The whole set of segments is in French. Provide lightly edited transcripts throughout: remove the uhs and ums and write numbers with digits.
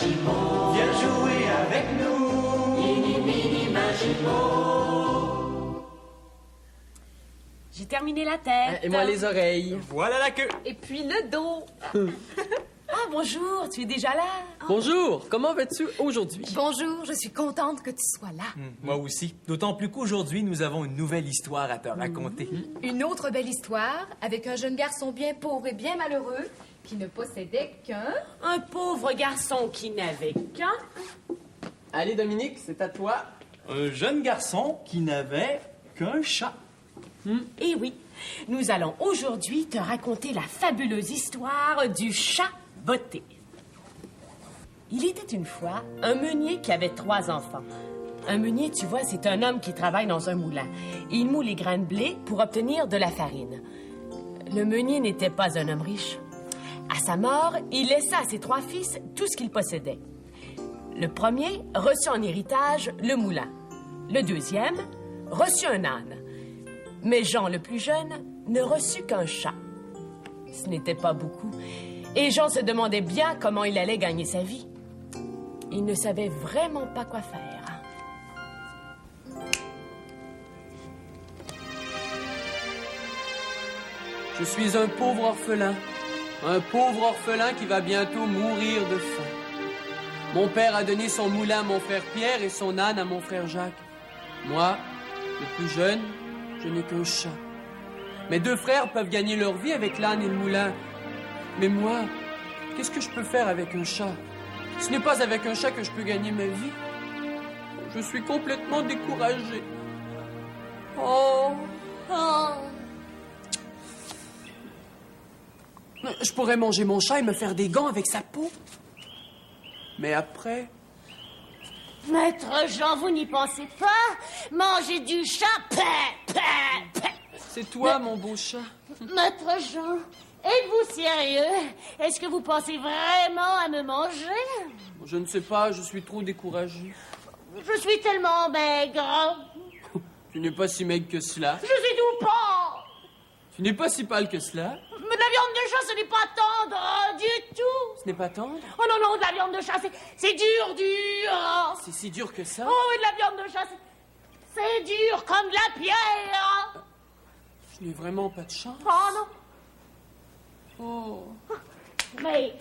Magimo, viens jouer avec nous. Mini, mini Magimo. J'ai terminé la tête. Et moi les oreilles. Voilà la queue. Et puis le dos. Ah, bonjour, tu es déjà là? Bonjour, comment vas-tu aujourd'hui? Bonjour, je suis contente que tu sois là. Moi aussi. D'autant plus qu'aujourd'hui, nous avons une nouvelle histoire à te raconter. Une autre belle histoire avec un jeune garçon bien pauvre et bien malheureux qui ne possédait qu'un... Un pauvre garçon qui n'avait qu'un... Allez Dominique, c'est à toi. Un jeune garçon qui n'avait qu'un chat. Eh oui, nous allons aujourd'hui te raconter la fabuleuse histoire du chat botté. Il était une fois un meunier qui avait 3 enfants. Un meunier, tu vois, c'est un homme qui travaille dans un moulin. Il moule les grains de blé pour obtenir de la farine. Le meunier n'était pas un homme riche. À sa mort, il laissa à ses 3 fils tout ce qu'il possédait. Le premier reçut en héritage le moulin. Le deuxième reçut un âne. Mais Jean, le plus jeune, ne reçut qu'un chat. Ce n'était pas beaucoup. Et Jean se demandait bien comment il allait gagner sa vie. Il ne savait vraiment pas quoi faire. Je suis un pauvre orphelin. Un pauvre orphelin qui va bientôt mourir de faim. Mon père a donné son moulin à mon frère Pierre et son âne à mon frère Jacques. Moi, le plus jeune, je n'ai qu'un chat. Mes 2 frères peuvent gagner leur vie avec l'âne et le moulin. Mais moi, qu'est-ce que je peux faire avec un chat? Ce n'est pas avec un chat que je peux gagner ma vie. Je suis complètement découragé. Oh. Je pourrais manger mon chat et me faire des gants avec sa peau. Mais après... Maître Jean, vous n'y pensez pas? Manger du chat, C'est toi, mon beau chat. Maître Jean, êtes-vous sérieux? Est-ce que vous pensez vraiment à me manger? Je ne sais pas, je suis trop découragé. Je suis tellement maigre. Tu n'es pas si maigre que cela. Je suis tout pas. Tu n'es pas si pâle que cela. Mais de la viande de chat, ce n'est pas tendre du tout. Ce n'est pas tendre. Oh non, non, de la viande de chat, c'est dur. C'est si dur que ça. Oh, et de la viande de chat, c'est dur comme de la pierre. Je n'ai vraiment pas de chance. Oh non. Oh. Mais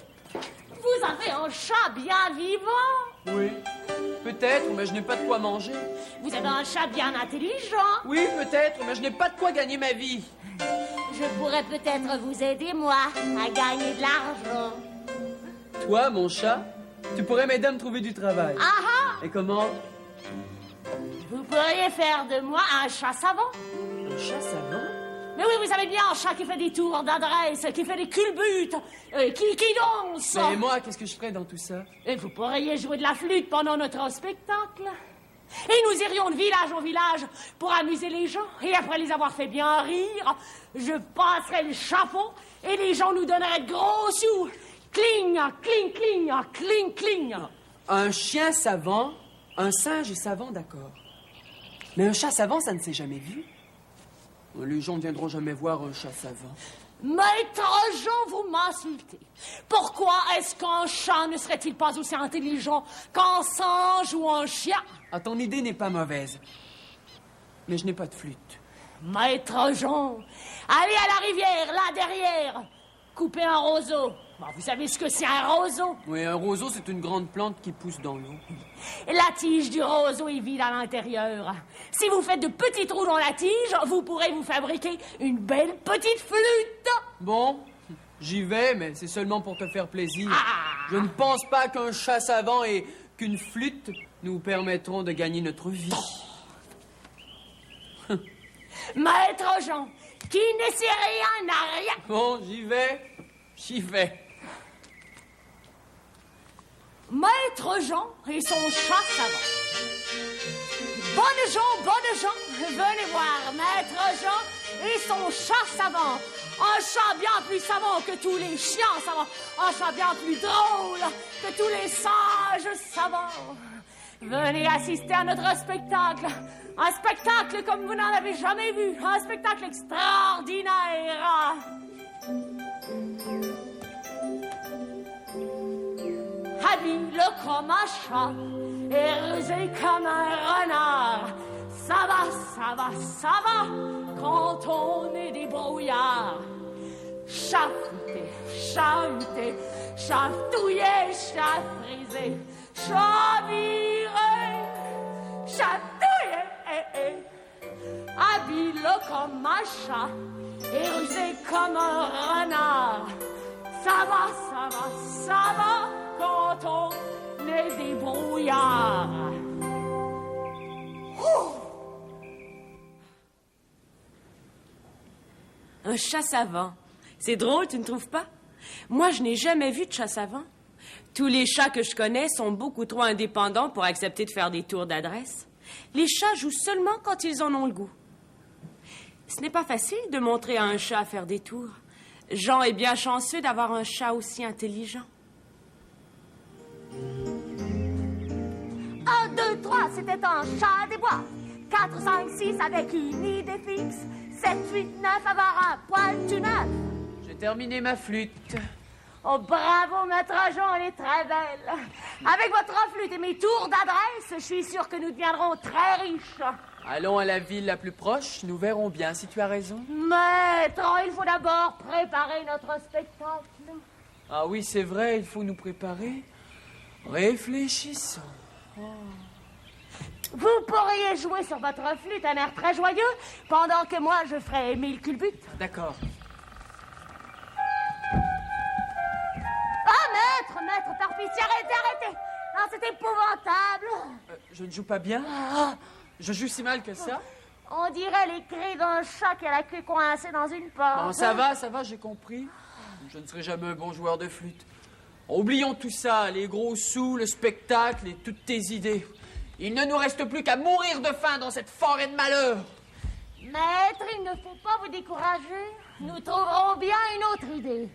vous avez un chat bien vivant. Oui. Peut-être, mais je n'ai pas de quoi manger. Vous avez un chat bien intelligent. Oui, peut-être, mais je n'ai pas de quoi gagner ma vie. Je pourrais peut-être vous aider, moi, à gagner de l'argent. Toi, mon chat, tu pourrais m'aider à me trouver du travail. Ah ah! Et comment? Vous pourriez faire de moi un chat savant. Un chat savant? Mais oui, vous savez bien, un chat qui fait des tours d'adresse, qui fait des culbutes, qui danse. Mais moi, qu'est-ce que je ferais dans tout ça? Et vous pourriez jouer de la flûte pendant notre spectacle. Et nous irions de village en village pour amuser les gens. Et après les avoir fait bien rire, je passerais le chapeau et les gens nous donneraient de gros sous. Cling, cling, cling, cling, cling. Un chien savant, un singe est savant, d'accord. Mais un chat savant, ça ne s'est jamais vu. Les gens ne viendront jamais voir un chat savant. Maître Jean, vous m'insultez. Pourquoi est-ce qu'un chat ne serait-il pas aussi intelligent qu'un singe ou un chien? Ah, ton idée n'est pas mauvaise. Mais je n'ai pas de flûte. Maître Jean, allez à la rivière, là derrière. Coupez un roseau. Bon, vous savez ce que c'est un roseau? Oui, un roseau, c'est une grande plante qui pousse dans l'eau. La tige du roseau est vide à l'intérieur. Si vous faites de petits trous dans la tige, vous pourrez vous fabriquer une belle petite flûte. Bon, j'y vais, mais c'est seulement pour te faire plaisir. Ah. Je ne pense pas qu'un chat savant et qu'une flûte nous permettront de gagner notre vie. Maître Jean, qui ne sait rien n'a rien. Bon, j'y vais. Maître Jean et son chat savant. Bonne Jean, venez voir Maître Jean et son chat savant. Un chat bien plus savant que tous les chiens savants. Un chat bien plus drôle que tous les sages savants. Venez assister à notre spectacle. Un spectacle comme vous n'en avez jamais vu. Un spectacle extraordinaire. habile comme un chat et rusé comme un renard. Ça va, ça va, ça va, quand on est des brouillards. Chahuté, chahuté, chatouillé, chatrisé, chaviré, chatouillé, habile comme un chat et rusé comme un renard. Ça va, ça va, ça va, quand on est des brouillards. Un chat savant. C'est drôle, tu ne trouves pas? Moi, je n'ai jamais vu de chat savant. Tous les chats que je connais sont beaucoup trop indépendants pour accepter de faire des tours d'adresse. Les chats jouent seulement quand ils en ont le goût. Ce n'est pas facile de montrer à un chat à faire des tours. Jean est bien chanceux d'avoir un chat aussi intelligent. 1, 2, 3, c'était un chat des bois. 4, 5, 6 avec une idée fixe. 7, 8, 9, avoir un poil du neuf. J'ai terminé ma flûte. Oh, bravo, maître Jean, elle est très belle. Avec votre flûte et mes tours d'adresse, je suis sûre que nous deviendrons très riches. Allons à la ville la plus proche, nous verrons bien si tu as raison. Maître, il faut d'abord préparer notre spectacle. Ah oui, c'est vrai, il faut nous préparer. Réfléchissons. Vous pourriez jouer sur votre flûte un air très joyeux, pendant que moi, je ferai 1000 culbutes. D'accord. Ah, maître, par pitié, arrêtez. Non, c'est épouvantable. Je ne joue pas bien? Je joue si mal que ça? On dirait les cris d'un chat qui a la queue coincée dans une porte. Bon, ça va, j'ai compris. Je ne serai jamais un bon joueur de flûte. Oublions tout ça, les gros sous, le spectacle et toutes tes idées. Il ne nous reste plus qu'à mourir de faim dans cette forêt de malheur. Maître, il ne faut pas vous décourager. Nous trouverons bien une autre idée.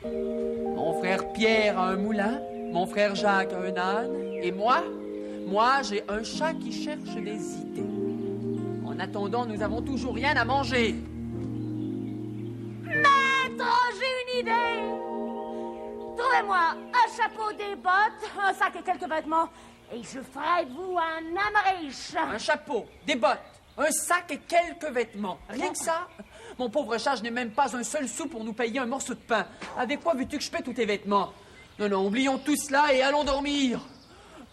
Mon frère Pierre a un moulin, mon frère Jacques a un âne, et moi, j'ai un chat qui cherche des idées. En attendant, nous avons toujours rien à manger. Maître, j'ai une idée. Trouvez-moi un chapeau, des bottes, un sac et quelques vêtements, et je ferai de vous un homme riche. Un chapeau, des bottes, un sac et quelques vêtements. Rien que ça? Mon pauvre chat, je n'ai même pas un seul sou pour nous payer un morceau de pain. Avec quoi veux-tu que je paie tous tes vêtements? Non, oublions tout cela et allons dormir.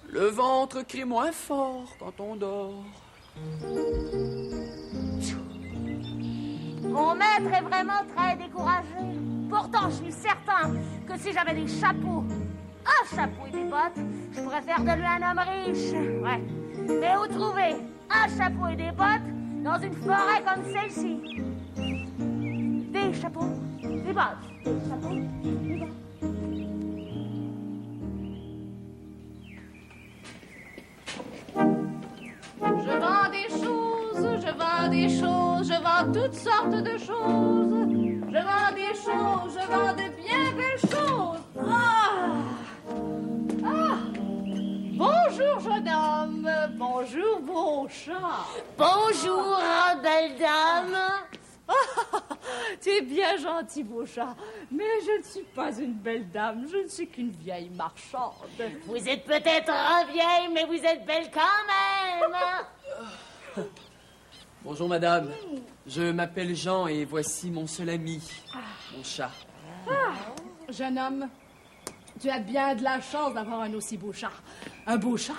Le ventre crie moins fort quand on dort. Mon maître est vraiment très découragé. Pourtant, je suis certain que si j'avais des chapeaux, un chapeau et des bottes, je pourrais faire de lui un homme riche. Ouais. Mais où trouver un chapeau et des bottes dans une forêt comme celle-ci? Des chapeaux, des bottes, des chapeaux, des bottes. Je vends des choses, je vends des choses, je vends toutes sortes de choses. Je vends des choses, je vends de bien belles choses. Bonjour, jeune homme. Bonjour, beau chat. Bonjour, belle dame. Tu es bien gentil, beau chat. Mais je ne suis pas une belle dame, je ne suis qu'une vieille marchande. Vous êtes peut-être vieille, mais vous êtes belle quand même. Bonjour, madame. Je m'appelle Jean et voici mon seul ami, mon chat. Jeune homme, tu as bien de la chance d'avoir un aussi beau chat. Un beau chat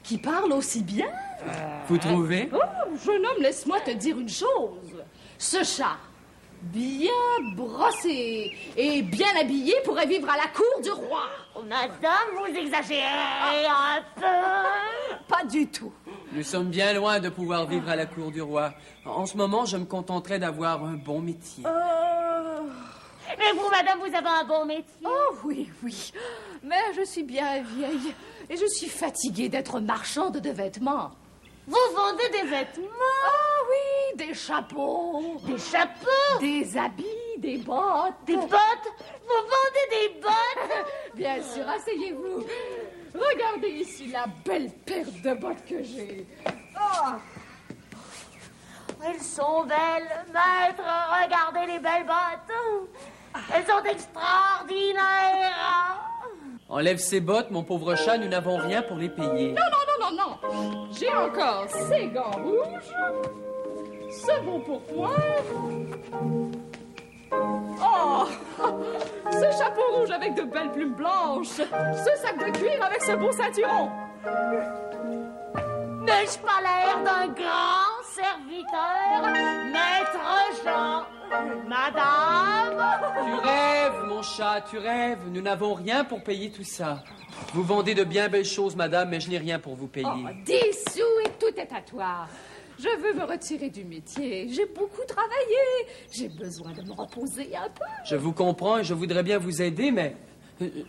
qui parle aussi bien. Vous trouvez? Oh, jeune homme, laisse-moi te dire une chose. Ce chat, bien brossé et bien habillé, pourrait vivre à la cour du roi. Oh, madame, vous exagérez un peu. Pas du tout. Nous sommes bien loin de pouvoir vivre à la cour du roi. En ce moment, je me contenterais d'avoir un bon métier. Mais vous, madame, vous avez un bon métier. Oh oui, mais je suis bien vieille et je suis fatiguée d'être marchande de vêtements. Vous vendez des vêtements? Ah oui, des chapeaux, Des chapeaux? des habits, des bottes. Des bottes? Vous vendez des bottes? Bien sûr, asseyez-vous. Regardez ici la belle paire de bottes que j'ai. Elles sont belles, maître. Regardez les belles bottes. Elles sont extraordinaires. Enlève ces bottes, mon pauvre chat, nous n'avons rien pour les payer. Non. J'ai encore ces gants rouges, ce bon pourpoint. Oh, ce chapeau rouge avec de belles plumes blanches, ce sac de cuir avec ce beau ceinturon. N'ai-je pas l'air d'un grand serviteur, maître Jean? Madame? Tu rêves, mon chat, tu rêves. Nous n'avons rien pour payer tout ça. Vous vendez de bien belles choses, madame, mais je n'ai rien pour vous payer. Oh, 10 sous et tout est à toi. Je veux me retirer du métier. J'ai beaucoup travaillé. J'ai besoin de me reposer un peu. Je vous comprends et je voudrais bien vous aider, mais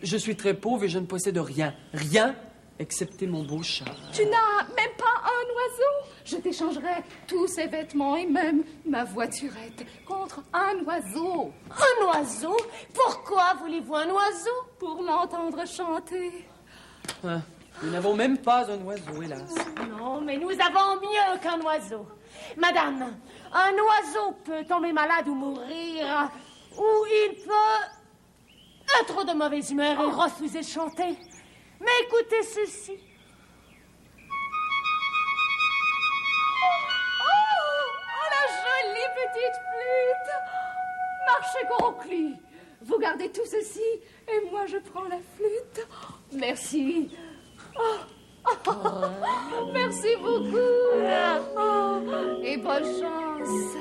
je suis très pauvre et je ne possède rien. Rien, excepté mon beau chat. Tu n'as même pas un oiseau? Je t'échangerai tous ces vêtements et même ma voiturette contre un oiseau. Un oiseau? Pourquoi voulez-vous un oiseau? Pour l'entendre chanter. Hein, nous n'avons même pas un oiseau, hélas. Non, mais nous avons mieux qu'un oiseau. Madame, un oiseau peut tomber malade ou mourir, ou il peut être de mauvaise humeur et refuser de chanter. Mais écoutez ceci. Oh, la jolie petite flûte! Marchez, Gorocli. Vous gardez tout ceci et moi je prends la flûte. Merci. Merci beaucoup. Et bonne chance.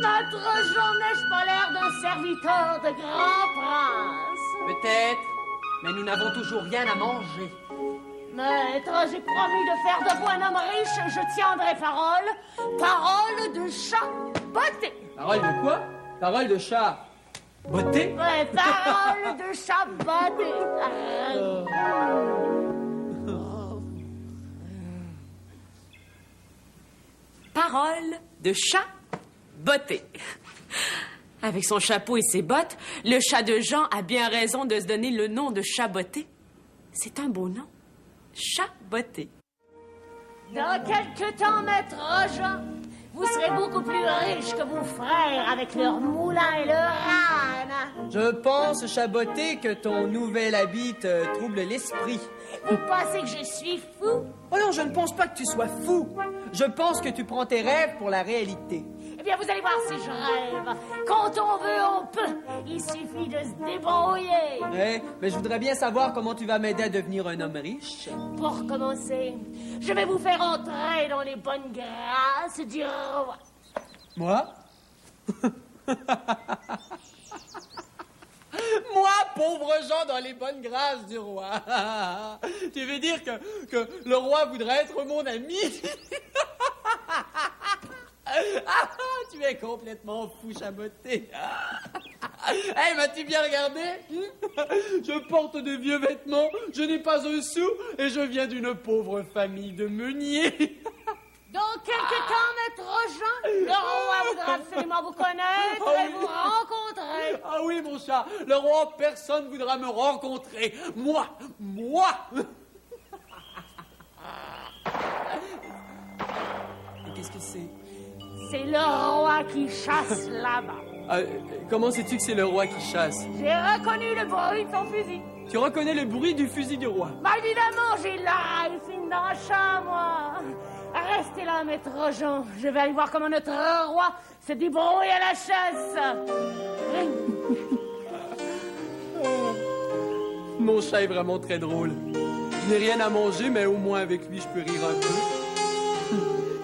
Maître Jean, n'ai-je pas l'air d'un serviteur de grand prince? Peut-être, mais nous n'avons toujours rien à manger. Maître, j'ai promis de faire de vous un homme riche, je tiendrai parole. Parole de chat botté. Parole de quoi? Parole de chat botté? Ouais, parole de chat botté. Parole de chat botté. Avec son chapeau et ses bottes, le chat de Jean a bien raison de se donner le nom de chat botté. C'est un beau nom. Chat botté. Dans quelque temps, maître Jean, vous serez beaucoup plus riche que vos frères avec leurs moulins et leurs ânes. Je pense, chat botté, que ton nouvel habit te trouble l'esprit. Vous pensez que je suis fou? Oh non, je ne pense pas que tu sois fou. Je pense que tu prends tes rêves pour la réalité. Eh bien, vous allez voir si je rêve. Quand on veut, on peut. Il suffit de se débrouiller. Ouais, mais je voudrais bien savoir comment tu vas m'aider à devenir un homme riche. Pour commencer, je vais vous faire entrer dans les bonnes grâces du roi. Moi? Moi, pauvre Jean, dans les bonnes grâces du roi. Tu veux dire que le roi voudrait être mon ami? Tu es complètement fou, chaboté. Hey, m'as-tu bien regardé? Je porte de vieux vêtements, je n'ai pas un sou et je viens d'une pauvre famille de meuniers. Dans quelque temps, maître Jean, le roi voudra absolument vous connaître et vous rencontrer. Ah oui, mon chat, le roi, personne ne voudra me rencontrer. Moi. Et qu'est-ce que c'est? C'est le roi qui chasse là-bas. Comment sais-tu que c'est le roi qui chasse? J'ai reconnu le bruit de son fusil. Tu reconnais le bruit du fusil du roi? Bah évidemment, j'ai l'oreille fine dans le chat, moi. Restez là, maître Jean. Je vais aller voir comment notre roi se débrouille à la chasse. Mon chat est vraiment très drôle. Je n'ai rien à manger, mais au moins avec lui, je peux rire un peu.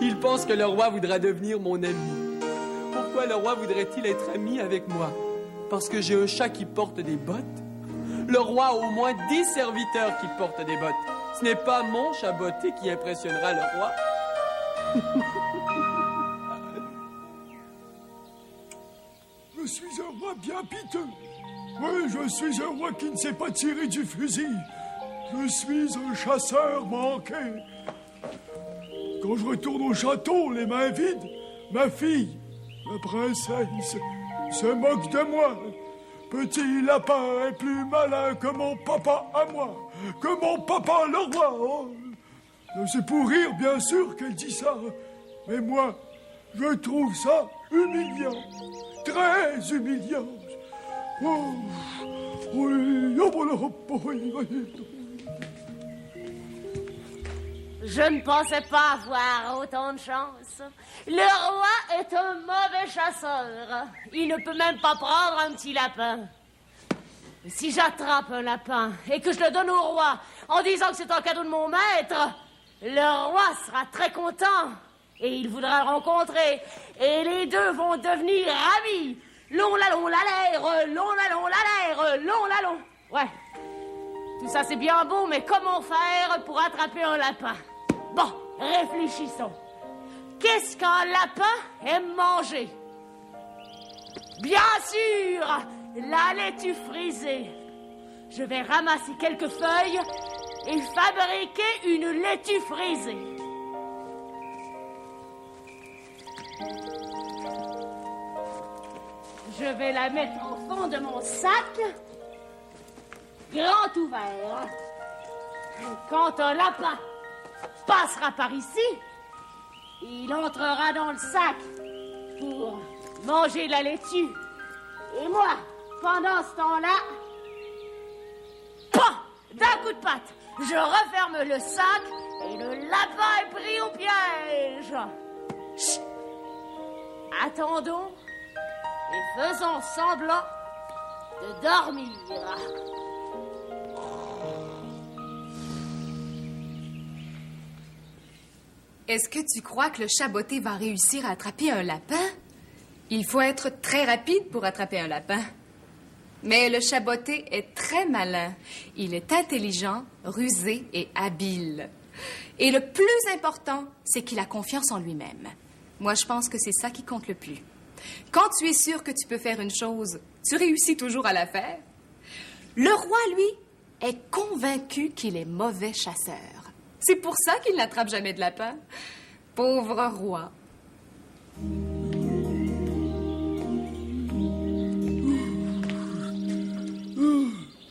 Il pense que le roi voudra devenir mon ami. Pourquoi le roi voudrait-il être ami avec moi? Parce que j'ai un chat qui porte des bottes? Le roi a au moins 10 serviteurs qui portent des bottes. Ce n'est pas mon chat botté qui impressionnera le roi. Je suis un roi bien piteux. Oui, je suis un roi qui ne sait pas tirer du fusil. Je suis un chasseur manqué. Quand je retourne au château, les mains vides, ma fille, la princesse, se moque de moi. Petit lapin est plus malin que mon papa à moi, que mon papa le roi. Oh. C'est pour rire, bien sûr, qu'elle dit ça. Mais moi, Je trouve ça humiliant. Très humiliant. Oh, oui, oh, voilà, oh, oui, oui. Je ne pensais pas avoir autant de chance. Le roi est un mauvais chasseur. Il ne peut même pas prendre un petit lapin. Si j'attrape un lapin et que je le donne au roi en disant que c'est un cadeau de mon maître, le roi sera très content et il voudra le rencontrer. Et les deux vont devenir amis. Long la l'air, long la l'air. Ouais, tout ça c'est bien beau, mais comment faire pour attraper un lapin? Bon, réfléchissons. Qu'est-ce qu'un lapin aime manger? Bien sûr, la laitue frisée. Je vais ramasser quelques feuilles et fabriquer une laitue frisée. Je vais la mettre au fond de mon sac, grand ouvert. Quand un lapin passera par ici, il entrera dans le sac pour manger la laitue. Et moi, pendant ce temps-là, d'un coup de patte, je referme le sac et le lapin est pris au piège. Chut. Attendons et faisons semblant de dormir. Est-ce que tu crois que le chat botté va réussir à attraper un lapin? Il faut être très rapide pour attraper un lapin. Mais le chat botté est très malin. Il est intelligent, rusé et habile. Et le plus important, c'est qu'il a confiance en lui-même. Moi, je pense que c'est ça qui compte le plus. Quand tu es sûr que tu peux faire une chose, tu réussis toujours à la faire. Le roi, lui, est convaincu qu'il est mauvais chasseur. C'est pour ça qu'il n'attrape jamais de lapin. Pauvre roi.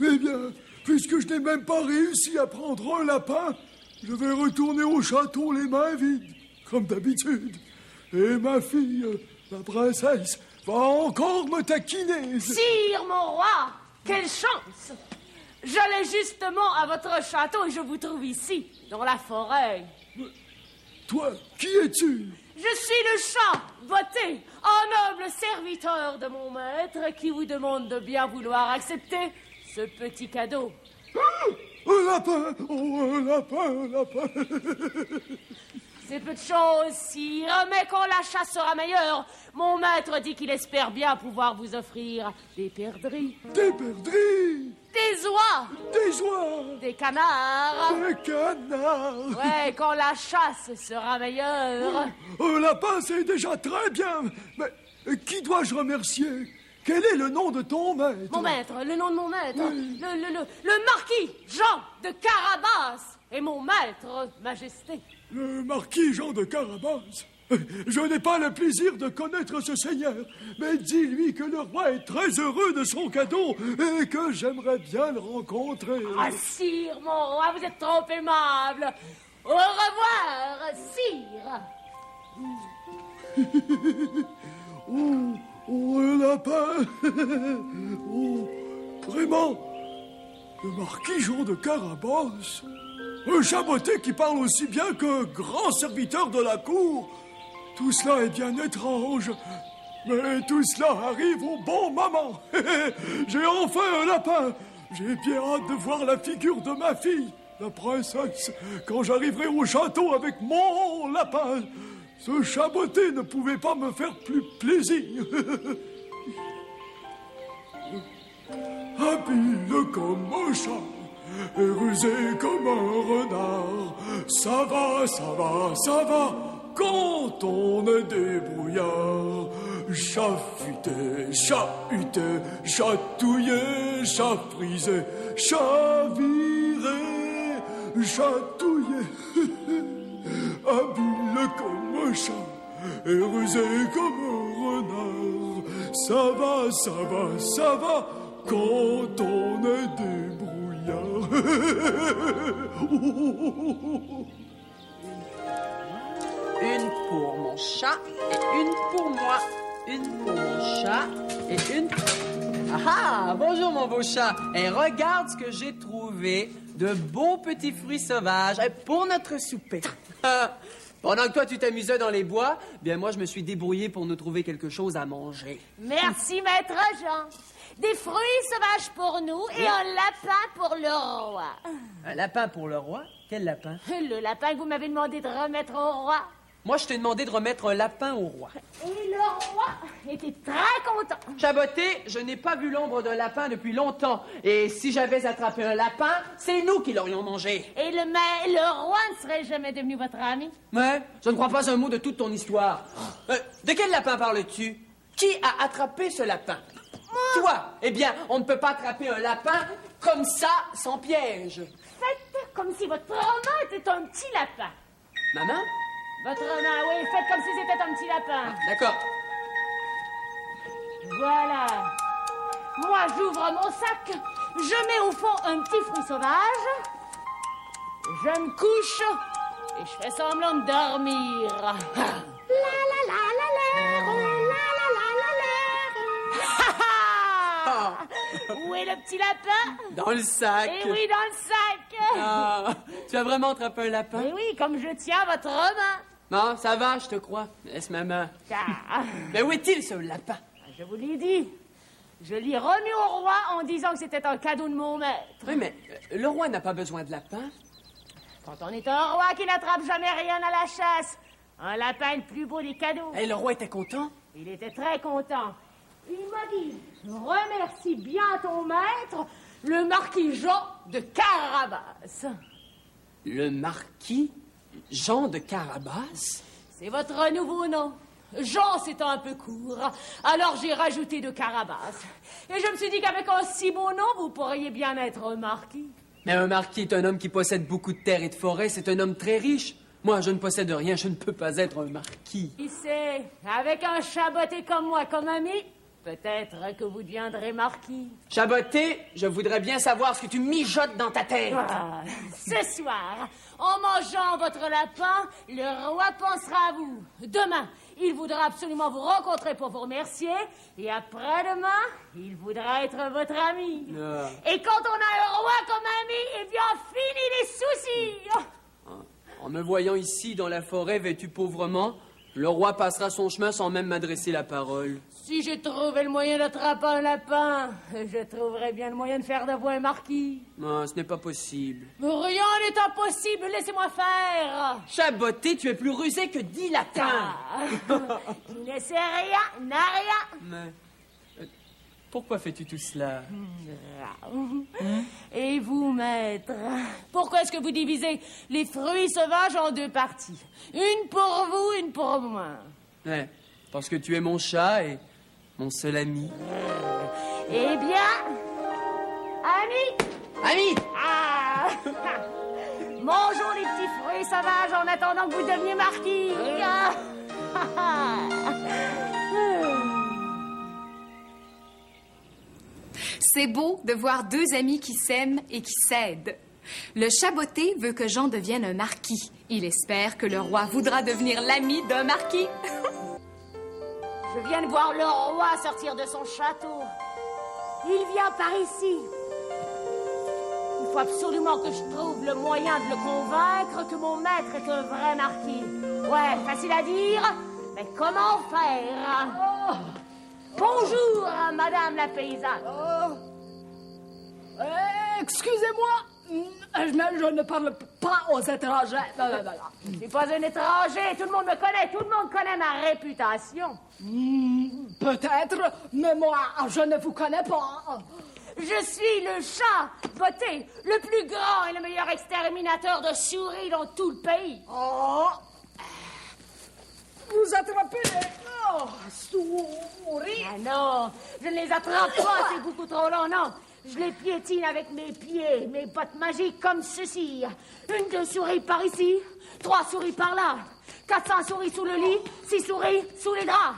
Eh bien, puisque je n'ai même pas réussi à prendre un lapin, je vais retourner au château les mains vides, comme d'habitude. Et ma fille, la princesse, va encore me taquiner. Sire, mon roi, quelle chance! J'allais justement à votre château et je vous trouve ici, dans la forêt. Toi, qui es-tu? Je suis le chat botté, un noble serviteur de mon maître qui vous demande de bien vouloir accepter ce petit cadeau. Un lapin! Oh, un lapin, un lapin! C'est peu de choses, sire, mais quand la chasse sera meilleure, mon maître dit qu'il espère bien pouvoir vous offrir des perdrix. Des perdrix! Des oies! Des oies! Des canards! Des canards! Ouais, quand la chasse sera meilleure. Un lapin, c'est déjà très bien. Mais qui dois-je remercier? Quel est le nom de ton maître? Mon maître, le nom de mon maître. Oui. Le marquis Jean de Carabas est mon maître, majesté. Le marquis Jean de Carabas. Je n'ai pas le plaisir de connaître ce seigneur, mais dis-lui que le roi est très heureux de son cadeau et que j'aimerais bien le rencontrer. Ah, sire, mon roi, vous êtes trop aimable. Au revoir, sire. Oh, un lapin. Oh, vraiment, le marquis Jean de Carabas. Un chat botté qui parle aussi bien qu'un grand serviteur de la cour. Tout cela est bien étrange. Mais tout cela arrive au bon moment. J'ai enfin un lapin. J'ai bien hâte de voir la figure de ma fille, la princesse, quand j'arriverai au château avec mon lapin. Ce chat botté ne pouvait pas me faire plus plaisir. Habile comme un chat et rusé comme un renard. Ça va, ça va, ça va, quand on est débrouillard. Chat futé, chahuté, chatouillé, chat frisé, chat viré, chatouillé. Habile comme un chat et rusé comme un renard. Ça va, ça va, ça va, quand on est débrouillard. Une pour mon mon chat et une pour moi. Une pour mon chat et une... Ah, bonjour mon beau chat. Et regarde ce que j'ai trouvé. De beaux petits fruits sauvages pour notre souper. Pendant que toi, tu t'amusais dans les bois, bien moi, je me suis débrouillé pour nous trouver quelque chose à manger. Merci, maître Jean. Des fruits sauvages pour nous et un lapin pour le roi. Un lapin pour le roi? Quel lapin? Le lapin que vous m'avez demandé de remettre au roi. Moi, je t'ai demandé de remettre un lapin au roi. Et le roi était très content. Chaboté, je n'ai pas vu l'ombre d'un lapin depuis longtemps. Et si j'avais attrapé un lapin, c'est nous qui l'aurions mangé. Et le roi ne serait jamais devenu votre ami? Mais je ne crois pas un mot de toute ton histoire. De quel lapin parles-tu? Qui a attrapé ce lapin? Toi! Eh bien, on ne peut pas attraper un lapin comme ça, sans piège. Faites comme si votre main était un petit lapin. Maman? Votre main, oui, faites comme si c'était un petit lapin. D'accord. Voilà. Moi, j'ouvre mon sac, je mets au fond un petit fruit sauvage, je me couche et je fais semblant de dormir. La la la la la, la la la la la. Où est le petit lapin? Dans le sac. Eh oui, dans le sac. Ah, tu as vraiment attrapé un lapin? Eh oui, comme je tiens votre main. Non, ça va, je te crois. Laisse ma main. Mais où est-il, ce lapin? Je vous l'ai dit. Je l'ai remis au roi en disant que c'était un cadeau de mon maître. Oui, mais le roi n'a pas besoin de lapin. Quand on est un roi qui n'attrape jamais rien à la chasse, un lapin est le plus beau des cadeaux. Et le roi était content? Il était très content. Il m'a dit, remercie bien ton maître, le marquis Jean de Carabas. Le marquis Jean de Carabas? C'est votre nouveau nom. Jean, c'est un peu court. Alors j'ai rajouté de Carabas. Et je me suis dit qu'avec un si beau nom, vous pourriez bien être un marquis. Mais un marquis est un homme qui possède beaucoup de terres et de forêts. C'est un homme très riche. Moi, je ne possède rien. Je ne peux pas être un marquis. Qui sait, avec un chaboté comme moi, comme ami, peut-être que vous deviendrez marquis. Chaboté, je voudrais bien savoir ce que tu mijotes dans ta tête. Ah, ce soir, en mangeant votre lapin, le roi pensera à vous. Demain, il voudra absolument vous rencontrer pour vous remercier. Et après-demain, il voudra être votre ami. Ah. Et quand on a un roi comme ami, eh bien, fini les soucis. En me voyant ici, dans la forêt, vêtu pauvrement, le roi passera son chemin sans même m'adresser la parole. Si j'ai trouvé le moyen d'attraper un lapin, je trouverai bien le moyen de faire de vous un marquis. Non, ce n'est pas possible. Rien n'est impossible, laissez-moi faire. Chaboté, tu es plus rusé que 10 lapins. Il ne sait rien, n'a rien. Mais pourquoi fais-tu tout cela? Et vous, maître, pourquoi est-ce que vous divisez les fruits sauvages en deux parties? Une pour vous, une pour moi. Ouais, parce que tu es mon chat et mon seul ami. Eh bien, ami. Ami! Ah. Mangeons les petits fruits sauvages en attendant que vous deveniez marquis. C'est beau de voir deux amis qui s'aiment et qui s'aident. Le chaboté veut que Jean devienne un marquis. Il espère que le roi voudra devenir l'ami d'un marquis. Je viens de voir le roi sortir de son château. Il vient par ici. Il faut absolument que je trouve le moyen de le convaincre que mon maître est un vrai marquis. Ouais, facile à dire, mais comment faire? Bonjour, madame la paysanne. Excusez-moi, je ne parle pas aux étrangers. Je suis pas un étranger, tout le monde me connaît, tout le monde connaît ma réputation. Peut-être, mais moi, je ne vous connais pas. Je suis le chat Botté, le plus grand et le meilleur exterminateur de souris dans tout le pays. Oh. Vous attrapez les souris? Ah non, je ne les attrape pas, c'est beaucoup trop long, non. Je les piétine avec mes pieds, mes bottes magiques comme ceci. 1 souris par ici, 3 souris par là, 400 souris sous le lit, 6 souris sous les draps.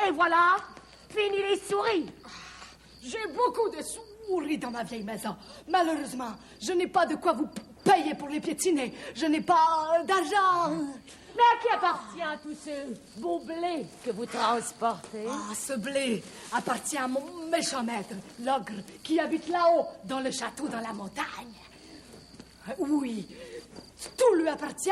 Et voilà, fini les souris. J'ai beaucoup de souris dans ma vieille maison. Malheureusement, je n'ai pas de quoi vous payer pour les piétiner. Je n'ai pas d'argent. Mais à qui appartient tout ce beau blé que vous transportez? Ah, ce blé appartient à mon méchant maître, l'ogre, qui habite là-haut, dans le château, dans la montagne. Oui, tout lui appartient.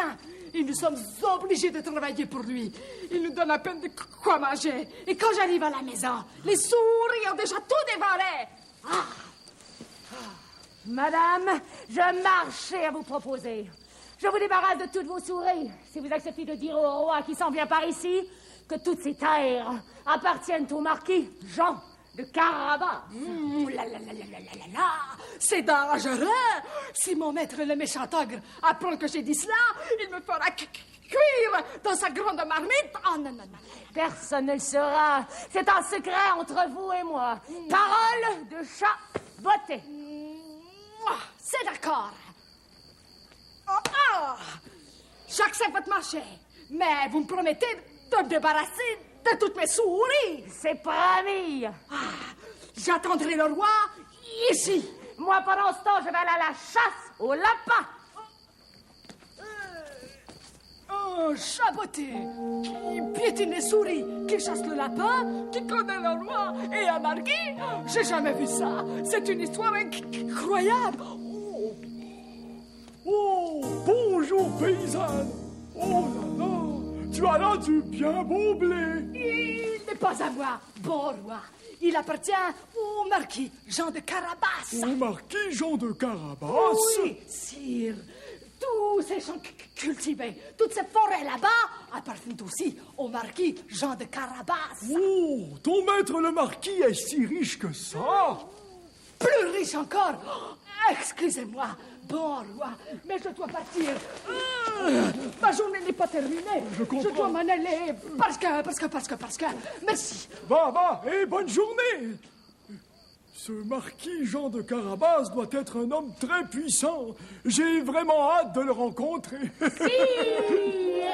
Et nous sommes obligés de travailler pour lui. Il nous donne à peine de quoi manger. Et quand j'arrive à la maison, les souris ont déjà tout dévoré. Madame, je marchais à vous proposer. Je vous débarrasse de toutes vos souris si vous acceptez de dire au roi qui s'en vient par ici que toutes ces terres appartiennent au marquis Jean de Carabas. C'est dangereux. Si mon maître, le méchant ogre, apprend que j'ai dit cela, il me fera cuire dans sa grande marmite. Oh non, non, non. Personne ne le saura. C'est un secret entre vous et moi. Parole de chat botté. C'est d'accord. J'accepte votre marché, mais vous me promettez de me débarrasser de toutes mes souris. C'est promis. J'attendrai le roi ici. Moi, pendant ce temps, je vais aller à la chasse au lapin. Un chat botté qui piétine les souris, qui chasse le lapin, qui connaît le roi et un marquis. J'ai jamais vu ça. C'est une histoire incroyable. Oh, bonjour, paysanne. Oh là là, tu as là du bien beau blé. Il n'est pas à moi, bon roi. Il appartient au marquis Jean de Carabas. Au marquis Jean de Carabas? Oui, sire. Tous ces champs cultivés, toutes ces forêts là-bas appartiennent aussi au marquis Jean de Carabas. Oh, ton maître le marquis est si riche que ça? Plus riche encore. Excusez-moi, bon roi, mais je dois partir. Ma journée n'est pas terminée. Je comprends. Je dois m'en aller parce que. Merci. Va, et bonne journée. Ce marquis Jean de Carabas doit être un homme très puissant. J'ai vraiment hâte de le rencontrer. Sire!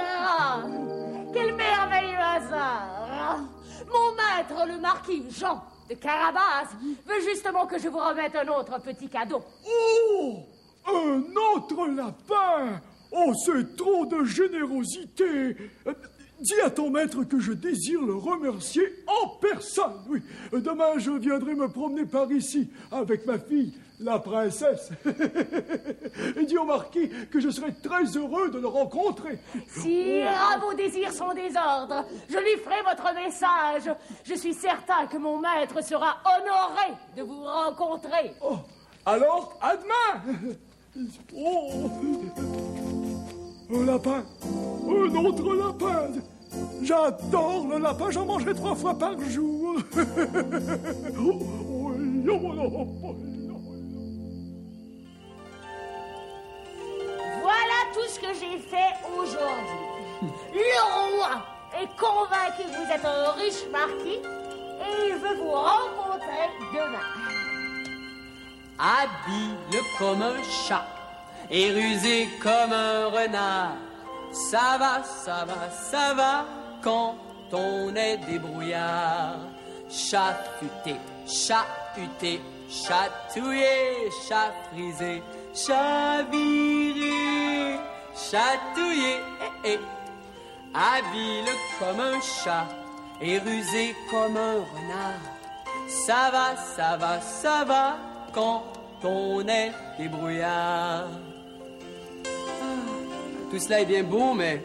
Quel merveilleux hasard! Mon maître, le marquis Jean de Carabas, veut justement que je vous remette un autre petit cadeau. Oh! Un autre lapin! Oh, c'est trop de générosité! Dis à ton maître que je désire le remercier en personne. Oui, demain je viendrai me promener par ici avec ma fille, la princesse. Et dis au marquis que je serai très heureux de le rencontrer. Sire, vos désirs sont des ordres. Je lui ferai votre message. Je suis certain que mon maître sera honoré de vous rencontrer. Oh, alors, à demain! Oh! Un lapin! Un autre lapin! J'adore le lapin, j'en mangerai 3 fois par jour! Voilà tout ce que j'ai fait aujourd'hui. Le roi est convaincu que vous êtes un riche marquis et il veut vous rencontrer demain. Habile comme un chat et rusé comme un renard. Ça va, ça va, ça va quand on est débrouillard. Chafuté, chahuté, chatouillé, chat frisé, chaviré, chatouillé, habile comme un chat et rusé comme un renard. Ça va, ça va, ça va quand on est débrouillard. Tout cela est bien beau, mais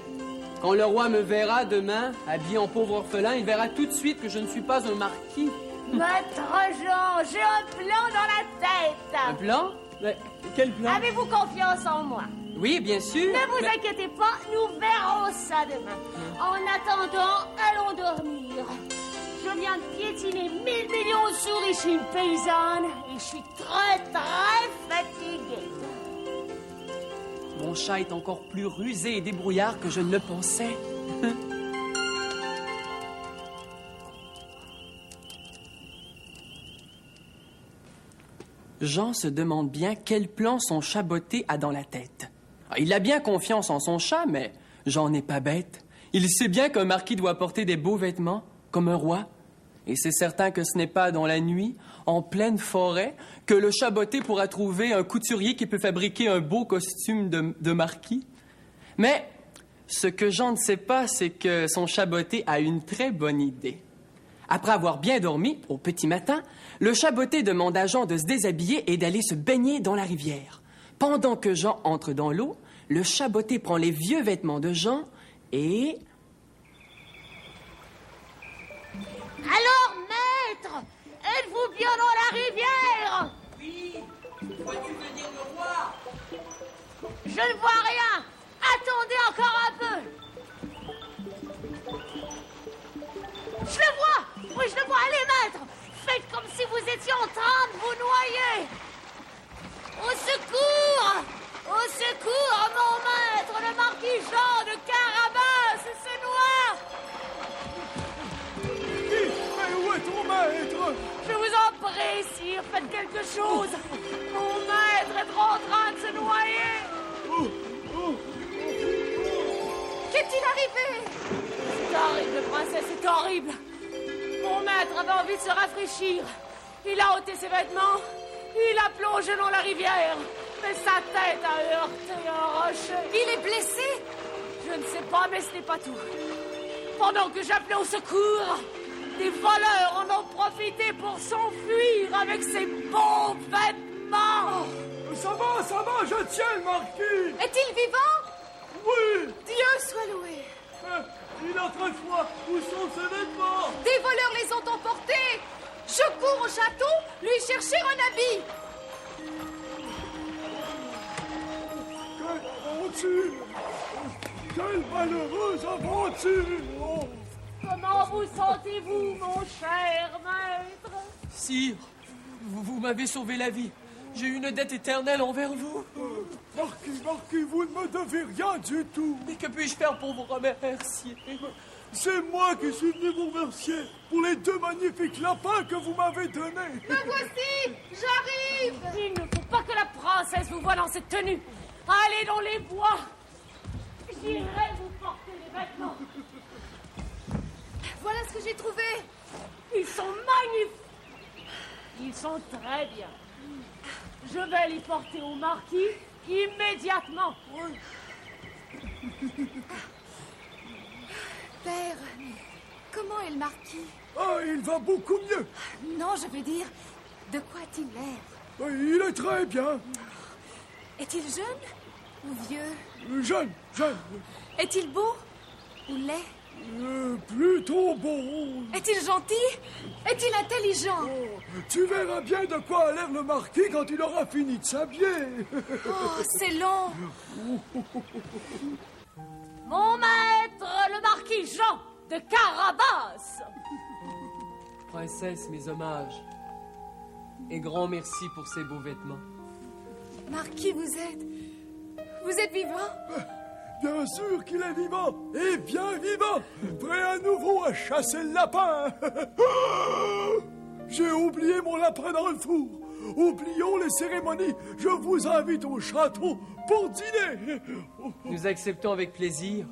quand le roi me verra demain, habillé en pauvre orphelin, il verra tout de suite que je ne suis pas un marquis. Maître Jean, j'ai un plan dans la tête. Un plan? Mais quel plan? Avez-vous confiance en moi? Oui, bien sûr. Ne vous inquiétez pas, nous verrons ça demain. En attendant, allons dormir. Je viens de piétiner 1000 millions de souris, je suis une paysanne et je suis très, très fatiguée. Mon chat est encore plus rusé et débrouillard que je ne le pensais. Jean se demande bien quel plan son chat botté a dans la tête. Il a bien confiance en son chat, mais Jean n'est pas bête. Il sait bien qu'un marquis doit porter des beaux vêtements, comme un roi. Et c'est certain que ce n'est pas dans la nuit, en pleine forêt, que le chat botté pourra trouver un couturier qui peut fabriquer un beau costume de marquis. Mais ce que Jean ne sait pas, c'est que son chat botté a une très bonne idée. Après avoir bien dormi, au petit matin, le chat botté demande à Jean de se déshabiller et d'aller se baigner dans la rivière. Pendant que Jean entre dans l'eau, le chat botté prend les vieux vêtements de Jean et... Alors, maître, êtes-vous bien dans la rivière? Oui, vois-tu venir me voir? Je ne vois rien. Attendez encore un peu. Je le vois. Oui, je le vois. Allez, maître, faites comme si vous étiez en train de vous noyer. Au secours! Au secours, mon maître, le marquis Jean de Carabas se noie! Mais où est ton maître? Je vous en prie, sire, faites quelque chose! Mon maître est en train de se noyer! Qu'est-il arrivé? C'est horrible, princesse, c'est horrible! Mon maître avait envie de se rafraîchir. Il a ôté ses vêtements, il a plongé dans la rivière. Mais sa tête a heurté un rocher. Il est blessé? Je ne sais pas, mais ce n'est pas tout. Pendant que j'appelais au secours, des voleurs en ont profité pour s'enfuir avec ces beaux vêtements. Ça va, je tiens le marquis. Est-il vivant? Oui. Dieu soit loué. Il a très froid. Où sont ses vêtements? Des voleurs les ont emportés. Je cours au château lui chercher un habit. Quelle aventure! Quelle malheureuse aventure! Oh. Comment vous sentez-vous, mon cher maître? Sire, vous m'avez sauvé la vie. J'ai une dette éternelle envers vous. Marquis, vous ne me devez rien du tout. Mais que puis-je faire pour vous remercier? C'est moi qui suis venu vous remercier pour les 2 magnifiques lapins que vous m'avez donnés. Me voici, j'arrive. Il ne faut pas que la princesse vous voie dans cette tenue. Allez dans les bois. J'irai vous porter les vêtements. Voilà ce que j'ai trouvé. Ils sont magnifiques. Ils sont très bien. Je vais les porter au marquis immédiatement. Père, comment est le marquis? Ah, il va beaucoup mieux. Non, je veux dire, de quoi a-t-il l'air? Il est très bien. Est-il jeune ou vieux? Jeune. Est-il beau ou laid? Plutôt bon. Est-il gentil? Est-il intelligent? Tu verras bien de quoi a l'air le marquis quand il aura fini de s'habiller. Oh, c'est long. Mon maître, le marquis Jean de Carabas. Princesse, mes hommages. Et grand merci pour ces beaux vêtements. Marquis, vous êtes vivant? Bien sûr qu'il est vivant, et bien vivant, prêt à nouveau à chasser le lapin. J'ai oublié mon lapin dans le four. Oublions les cérémonies, je vous invite au château pour dîner. Nous acceptons avec plaisir.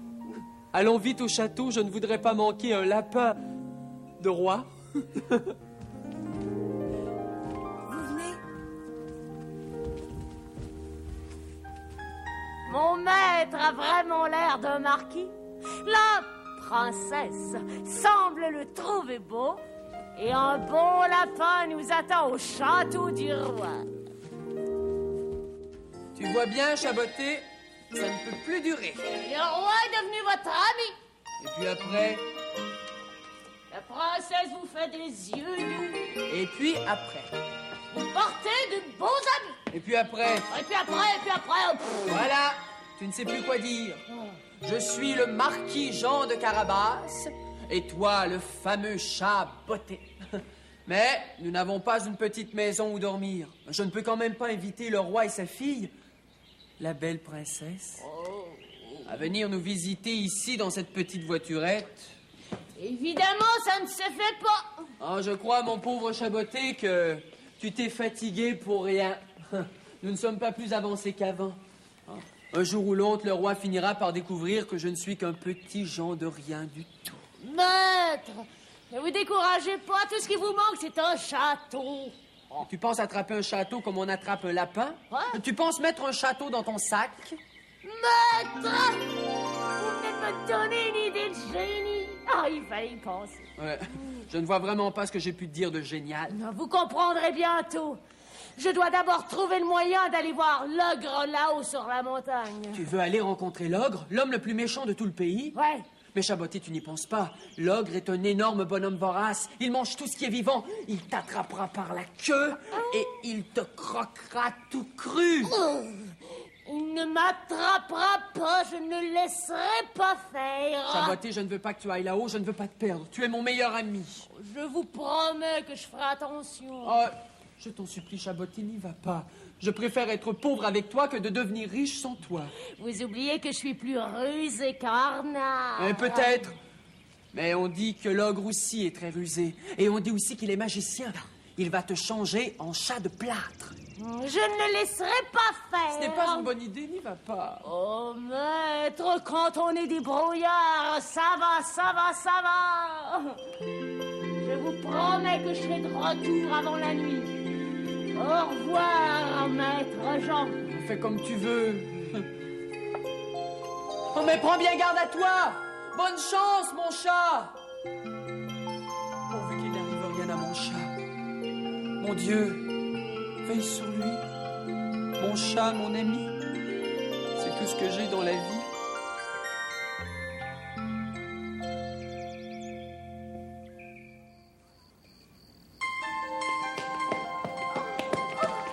Allons vite au château, je ne voudrais pas manquer un lapin de roi. Vous venez? Mon maître a vraiment l'air d'un marquis. La princesse semble le trouver beau. Et un bon lapin nous attend au château du roi. Tu vois bien, Chaboté, ça ne peut plus durer. Le roi est devenu votre ami. Et puis après, La princesse vous fait des yeux doux. et puis après, Vous portez de beaux habits. et puis après. Et puis après. Voilà, tu ne sais plus quoi dire. Je suis le marquis Jean de Carabas, et toi, le fameux chat botté. Mais nous n'avons pas une petite maison où dormir. Je ne peux quand même pas inviter le roi et sa fille, la belle princesse, à venir nous visiter ici dans cette petite voiturette. Évidemment, ça ne se fait pas. Ah, je crois, mon pauvre Chaboté, que tu t'es fatigué pour rien. Nous ne sommes pas plus avancés qu'avant. Un jour ou l'autre, le roi finira par découvrir que je ne suis qu'un petit Jean de rien du tout. Maître, Ne vous découragez pas, tout ce qui vous manque, c'est un château. Tu penses attraper un château comme on attrape un lapin? Quoi? Tu penses mettre un château dans ton sac? Maître! Vous venez de me donner une idée de génie. Ah, il fallait y penser. Ouais, je ne vois vraiment pas ce que j'ai pu te dire de génial. Non, vous comprendrez bientôt. Je dois d'abord trouver le moyen d'aller voir l'ogre là-haut sur la montagne. Tu veux aller rencontrer l'ogre, l'homme le plus méchant de tout le pays? Ouais. Mais Chaboté, tu n'y penses pas. L'ogre est un énorme bonhomme vorace. Il mange tout ce qui est vivant. Il t'attrapera par la queue et il te croquera tout cru. Il ne m'attrapera pas, je ne le laisserai pas faire. Chaboté, je ne veux pas que tu ailles là-haut, je ne veux pas te perdre. Tu es mon meilleur ami. Je vous promets que je ferai attention. Oh, je t'en supplie, Chaboté, n'y va pas. Je préfère être pauvre avec toi que de devenir riche sans toi. Vous oubliez que je suis plus rusé qu'Arnard. Peut-être. Mais on dit que l'ogre aussi est très rusé. Et on dit aussi qu'il est magicien. Il va te changer en chat de plâtre. Je ne le laisserai pas faire. Ce n'est pas une bonne idée, n'y va pas. Oh, maître, quand on est des brouillards, ça va, ça va, ça va. Je vous promets que je serai de retour avant la nuit. Au revoir, maître Jean. Fais comme tu veux. Oh, mais prends bien garde à toi. Bonne chance, mon chat. Pourvu qu'il n'arrive rien à mon chat. Mon Dieu, veille sur lui. Mon chat, mon ami. C'est tout ce que j'ai dans la vie.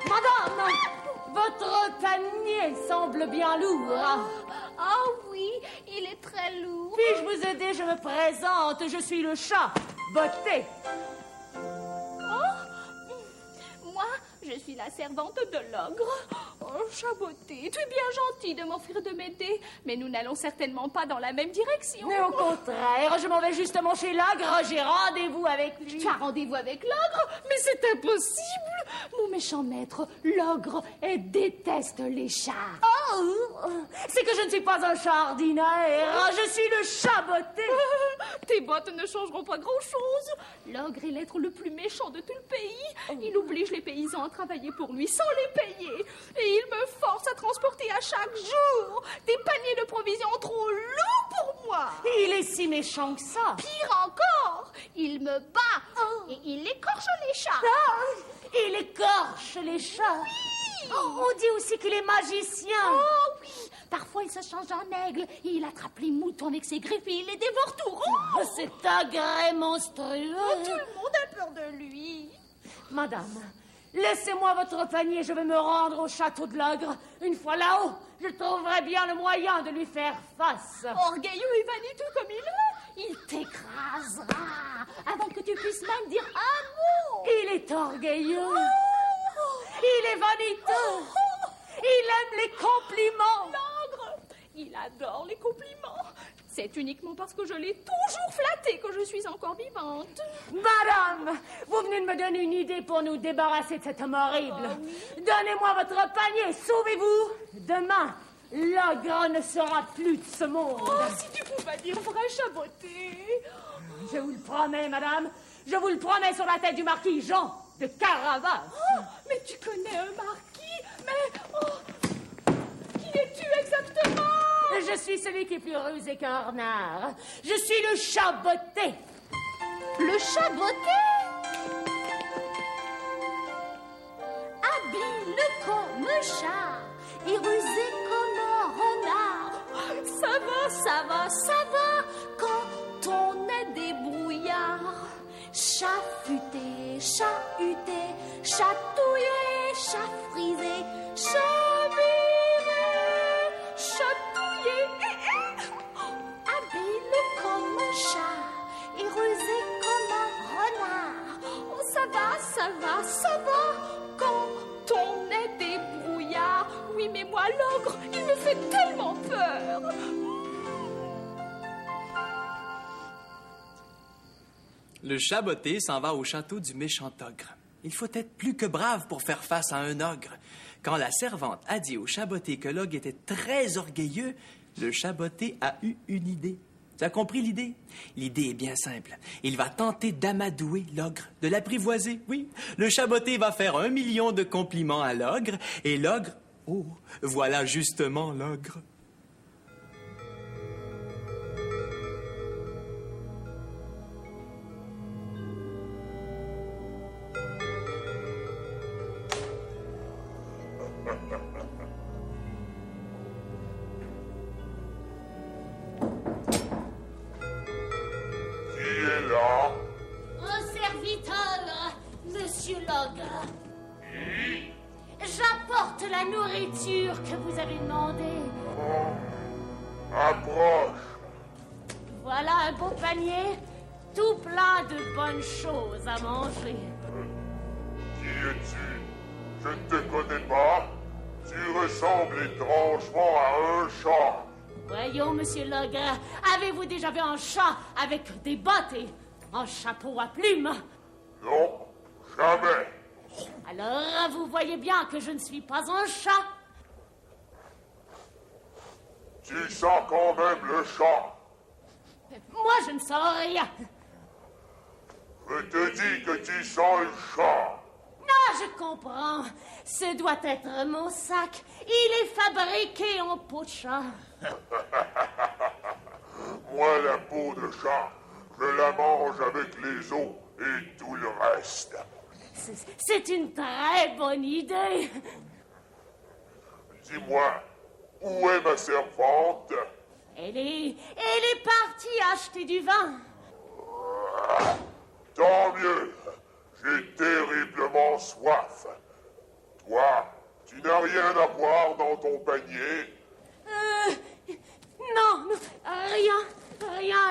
Madame, votre panier semble bien lourd. Oh oui, il est très lourd. Puis-je vous aider? Je me présente. Je suis le chat Botté. Moi, je suis la servante de l'ogre. Oh, Chaboté, tu es bien gentil de m'offrir de m'aider, mais nous n'allons certainement pas dans la même direction. Mais au contraire, je m'en vais justement chez l'ogre. J'ai rendez-vous avec lui. Tu as rendez-vous avec l'ogre? Mais c'est impossible! Mon méchant maître, l'ogre, déteste les chats. Oh, c'est que je ne suis pas un chat ordinaire. Je suis le chat Botté. Tes bottes ne changeront pas grand-chose. L'ogre est l'être le plus méchant de tout le pays. Il oblige les paysans à travailler pour lui sans les payer. Et il me force à transporter à chaque jour des paniers de provisions trop lourds pour moi. Il est si méchant que ça. Pire encore, il me bat et il écorche les chats. Il écorche les chats. Oh, on dit aussi qu'il est magicien. Oh oui, parfois il se change en aigle et il attrape les moutons avec ses griffes et il les dévore tout rond. C'est un grès monstrueux. Tout le monde a peur de lui. Madame, laissez-moi votre panier, je vais me rendre au château de l'ogre. Une fois là-haut, je trouverai bien le moyen de lui faire face. Orgueilleux et vaniteux comme il est, il t'écrasera avant que tu puisses même dire un mot. Il est orgueilleux. Il est vaniteux. Il aime les compliments. L'ogre, il adore les compliments. C'est uniquement parce que je l'ai toujours flatté que je suis encore vivante. Madame, vous venez de me donner une idée pour nous débarrasser de cet homme horrible. Donnez-moi votre panier, sauvez-vous. Demain, l'ogre ne sera plus de ce monde. Oh, si tu pouvais dire vrai, Chaboté. Je vous le promets, madame. Je vous le promets sur la tête du marquis Jean de Carabas. Oh, mais tu connais un marquis. Mais, qui es-tu exactement? Je suis celui qui est plus rusé qu'un renard. Je suis le chat Botté. Le chat Botté? Habile comme un chat et rusé comme un renard. Ça va, Ça va, ça va quand on est des brouillards. Chat futé, chat huté, chatouillé, chat frisé, chat viré, chatouillé. Habile comme un chat et rusé comme un renard. Oh, ça va, ça va, ça va quand on est des brouillards. Oui, mais moi, l'ogre, il me fait tellement peur. Le chat Botté s'en va au château du méchant ogre. Il faut être plus que brave pour faire face à un ogre. Quand la servante a dit au chat Botté que l'ogre était très orgueilleux, le chat Botté a eu une idée. Tu as compris l'idée? L'idée est bien simple. Il va tenter d'amadouer l'ogre, de l'apprivoiser, oui. Le chat botté va faire 1 million de compliments à l'ogre, et l'ogre... Oh, voilà justement l'ogre. Un serviteur, monsieur l'ogre. J'apporte la nourriture que vous avez demandée. Approche. Voilà un beau panier, tout plein de bonnes choses à manger. Qui es-tu? Je ne te connais pas. Tu ressembles étrangement à un chat. Voyons, monsieur l'ogre, avez-vous déjà vu un chat avec des bottes et un chapeau à plumes? Non, jamais. Alors, vous voyez bien que je ne suis pas un chat. Tu sens quand même le chat. Moi, je ne sens rien. Je te dis que tu sens le chat. Non, je comprends. Ce doit être mon sac. Il est fabriqué en peau de chat. Moi, la peau de chat, je la mange avec les os et tout le reste. C'est une très bonne idée. Dis-moi, où est ma servante? Elle est partie acheter du vin. Tant mieux. J'ai terriblement soif. Toi, tu n'as rien à boire dans ton panier? Non, rien,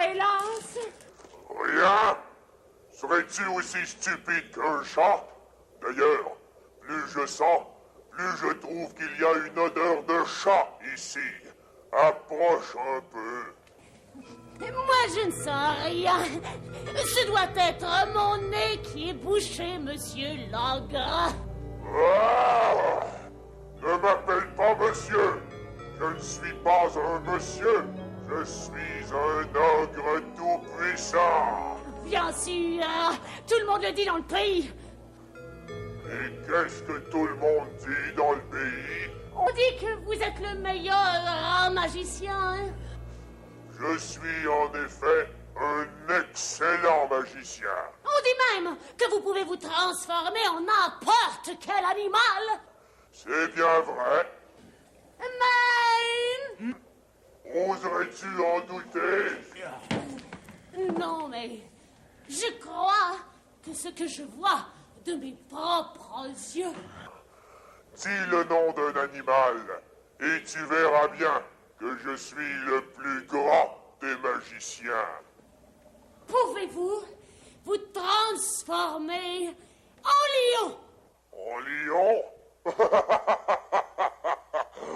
hélas. Rien? Serais-tu aussi stupide qu'un chat? D'ailleurs, plus je sens, plus je trouve qu'il y a une odeur de chat ici. Approche un peu. Moi, je ne sens rien. Ce doit être mon nez qui est bouché, monsieur l'ogre. Ah! Ne m'appelle pas monsieur. Je ne suis pas un monsieur. Je suis un ogre tout-puissant. Bien sûr, tout le monde le dit dans le pays. Et qu'est-ce que tout le monde dit dans le pays? On dit que vous êtes le meilleur magicien. Je suis en effet un excellent magicien. On dit même que vous pouvez vous transformer en n'importe quel animal. C'est bien vrai. Mais... Oserais-tu en douter? Non, mais je crois que ce que je vois de mes propres yeux... Dis le nom d'un animal et tu verras bien que je suis le plus grand des magiciens. Pouvez-vous vous transformer en lion? En lion?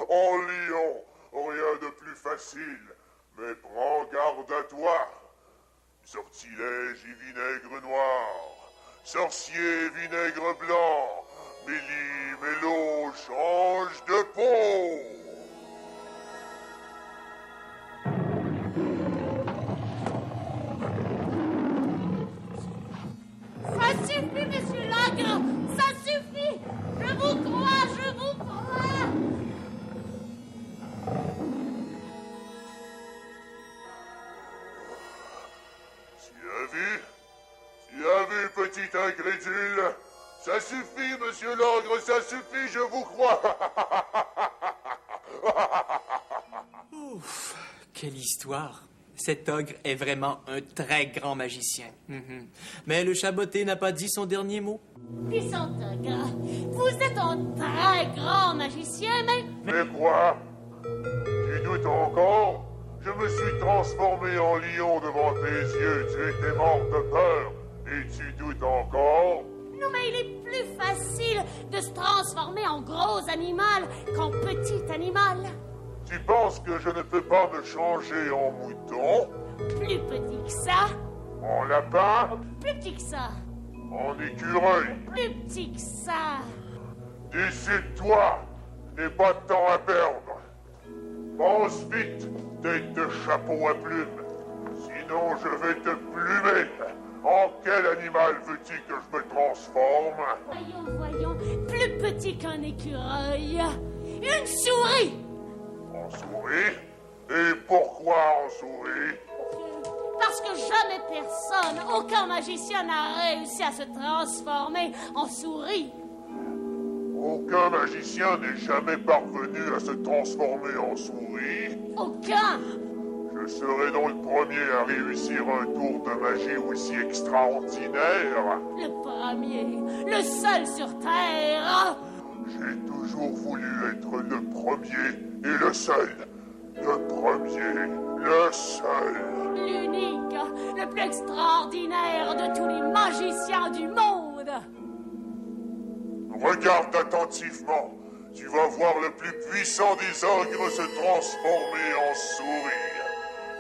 En lion, rien de plus facile, mais prends garde à toi. Sortilège et vinaigre noir, sorcier vinaigre blanc, Méli-Mélo change de peau. Ça suffit, monsieur l'ogre! Ça suffit! Je vous crois, je vous crois! Tu as vu, petit incrédule? Ça suffit, monsieur l'ogre, ça suffit, je vous crois. Ouf, quelle histoire. Cet ogre est vraiment un très grand magicien. Mais le chat botté n'a pas dit son dernier mot. Puissant ogre, vous êtes un très grand magicien, mais... Mais quoi? Tu doutes encore? Je me suis transformé en lion devant tes yeux. Tu étais mort de peur. Et tu doutes encore? Non, mais il est plus facile de se transformer en gros animal qu'en petit animal. Tu penses que je ne peux pas me changer en mouton? Plus petit que ça. En lapin? Plus petit que ça. En écureuil? Plus petit que ça. Décide-toi! Je n'ai pas de temps à perdre. Pense vite, tête de chapeau à plumes. sinon je vais te plumer. En quel animal veux-tu que je me transforme? Voyons, plus petit qu'un écureuil. Une souris! En souris? Et pourquoi en souris? Parce que jamais personne, aucun magicien n'a réussi à se transformer en souris. Aucun magicien n'est jamais parvenu à se transformer en souris. Aucun! Je serai donc le premier à réussir un tour de magie aussi extraordinaire. Le premier, le seul sur Terre. J'ai toujours voulu être le premier et le seul. Le premier, le seul. L'unique, le plus extraordinaire de tous les magiciens du monde. Regarde attentivement. Tu vas voir le plus puissant des ogres se transformer en souris.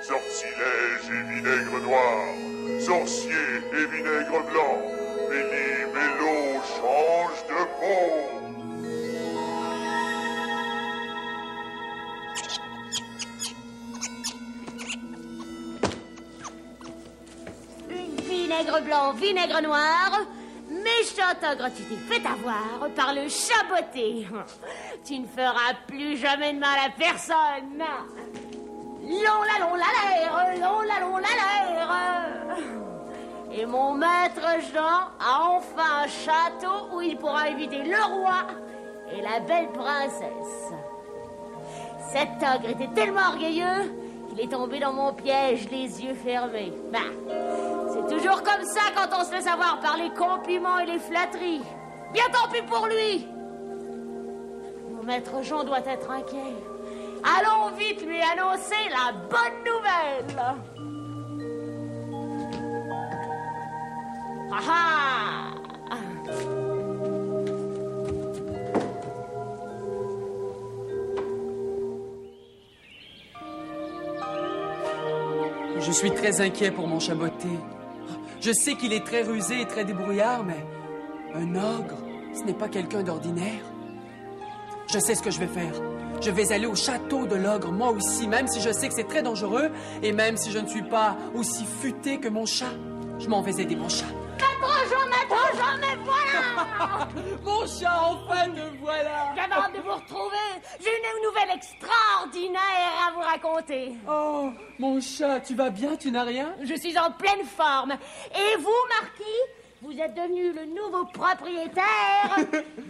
Sortilège et vinaigre noir, sorcier et vinaigre blanc, Méli-Mélo change de peau. Vinaigre blanc, vinaigre noir, méchant ogre, tu t'es fait avoir par le chaboté. Tu ne feras plus jamais de mal à personne. Long la l'air, long la l'air. Et mon maître Jean a enfin un château où il pourra éviter le roi et la belle princesse. Cet ogre était tellement orgueilleux qu'il est tombé dans mon piège les yeux fermés. C'est toujours comme ça quand on se laisse avoir par les compliments et les flatteries. Bien tant pis pour lui. Mon maître Jean doit être inquiet. Allons vite lui annoncer la bonne nouvelle. Ah ah! Je suis très inquiet pour mon chaboté. Je sais qu'il est très rusé et très débrouillard, mais un ogre, ce n'est pas quelqu'un d'ordinaire. Je sais ce que je vais faire. Je vais aller au château de l'ogre, moi aussi, même si je sais que c'est très dangereux, et même si je ne suis pas aussi futé que mon chat. Je m'en vais aider mon chat. Maître Jean, mais voilà! Mon chat, enfin te voilà! J'avais hâte de vous retrouver. J'ai une nouvelle extraordinaire à vous raconter. Oh, mon chat, tu vas bien, tu n'as rien? Je suis en pleine forme. Et vous, Marquis, vous êtes devenu le nouveau propriétaire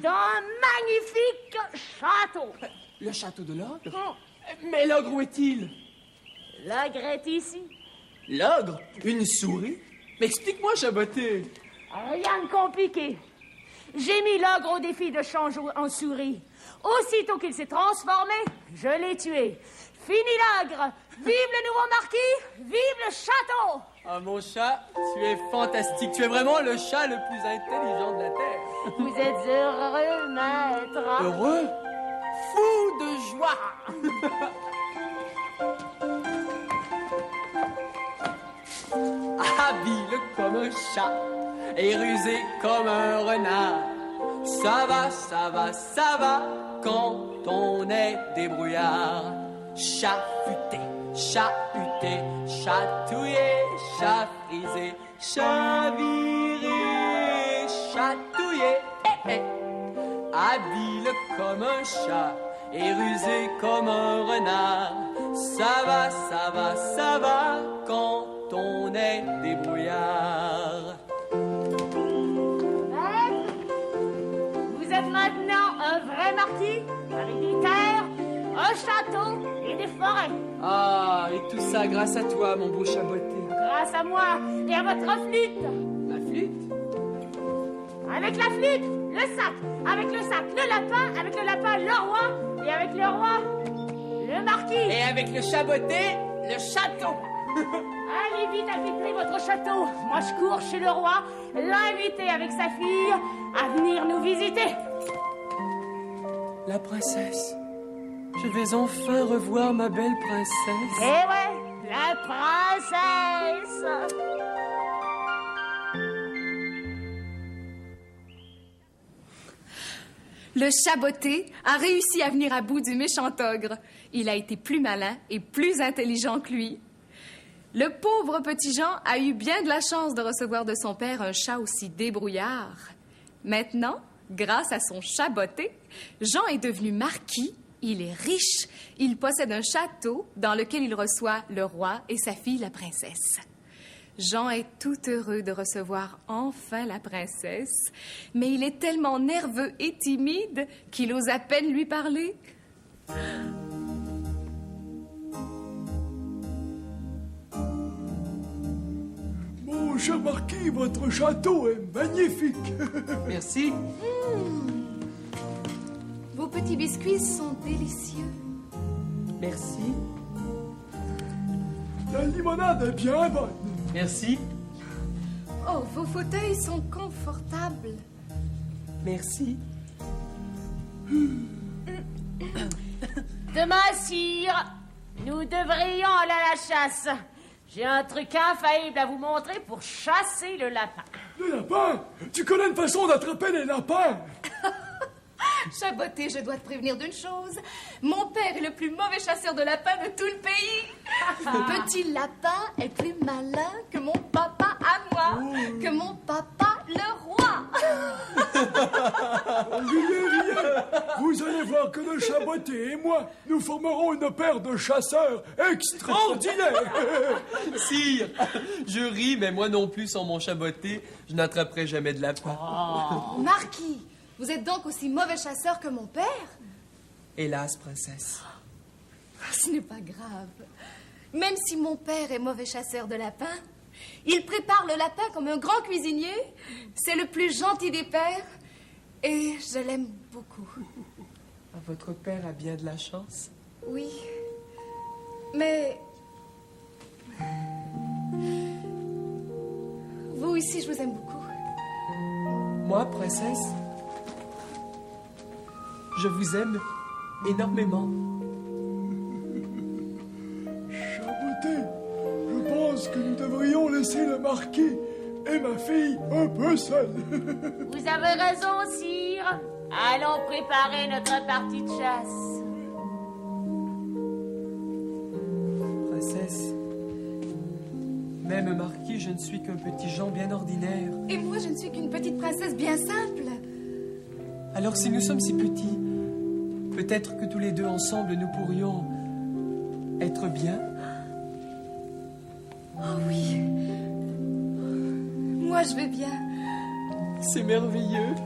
d'un magnifique château. Le château de l'ogre? Mais l'ogre, où est-il? L'ogre est ici. L'ogre? Une souris? Mais explique-moi, chaboté. Rien de compliqué. J'ai mis l'ogre au défi de changer en souris. Aussitôt qu'il s'est transformé, je l'ai tué. Fini l'ogre. Vive le nouveau marquis. Vive le château. Ah, mon chat, tu es fantastique. Tu es vraiment le chat le plus intelligent de la Terre. Vous êtes heureux, maître. Heureux? Fou de joie. Habile comme un chat et rusé comme un renard. Ça va, ça va, ça va quand on est débrouillard. Chat futé, chahuté, chatouillé, chat frisé, chat viré, chatouillé. Habile comme un chat et rusé comme un renard. Ça va, ça va, ça va quand on est débrouillard. Vous êtes maintenant un vrai marquis, avec des terres, un château et des forêts. Ah, et tout ça grâce à toi, mon beau chaboté. Grâce à moi et à votre flûte. Ma flûte? Avec la flûte, le sac, avec le sac, le lapin, le roi, et avec le roi, le marquis. Et avec le chaboté, le château. Allez vite arbitrer votre château. Moi, je cours chez le roi, l'inviter avec sa fille à venir nous visiter. La princesse. Je vais enfin revoir ma belle princesse. Eh ouais, la princesse. Le chaboté a réussi à venir à bout du méchant ogre. Il a été plus malin et plus intelligent que lui. Le pauvre petit Jean a eu bien de la chance de recevoir de son père un chat aussi débrouillard. Maintenant, grâce à son chat botté, Jean est devenu marquis, il est riche, il possède un château dans lequel il reçoit le roi et sa fille, la princesse. Jean est tout heureux de recevoir enfin la princesse, mais il est tellement nerveux et timide qu'il ose à peine lui parler. Mon cher marquis, votre château est magnifique. Merci. Vos petits biscuits sont délicieux. Merci. La limonade est bien bonne. Merci. Oh, vos fauteuils sont confortables. Merci. Demain, sire, nous devrions aller à la chasse. J'ai un truc infaillible à vous montrer pour chasser le lapin. Le lapin? Tu connais une façon d'attraper les lapins? Chat botté, je dois te prévenir d'une chose. Mon père est le plus mauvais chasseur de lapins de tout le pays. Le petit lapin est plus malin que mon papa à moi, que mon papa le roi. Riez. Vous allez voir que le chat botté et moi, nous formerons une paire de chasseurs extraordinaires. Sire, je ris, mais moi non plus, sans mon chat botté, je n'attraperai jamais de lapin. Marquis, vous êtes donc aussi mauvais chasseur que mon père? Hélas, princesse. Ce n'est pas grave. Même si mon père est mauvais chasseur de lapins, il prépare le lapin comme un grand cuisinier. C'est le plus gentil des pères et je l'aime beaucoup. Votre père a bien de la chance. Oui, mais vous aussi, je vous aime beaucoup. Moi, princesse, je vous aime énormément. Chaboté, je pense que nous devrions laisser le marquis et ma fille un peu seuls. Vous avez raison, sire. Allons préparer notre partie de chasse. Princesse, même marquis, je ne suis qu'un petit Jean bien ordinaire. Et moi, je ne suis qu'une petite princesse bien simple. Alors si nous sommes si petits, peut-être que tous les deux ensemble, nous pourrions être bien. Oh oui. Moi, je vais bien. C'est merveilleux.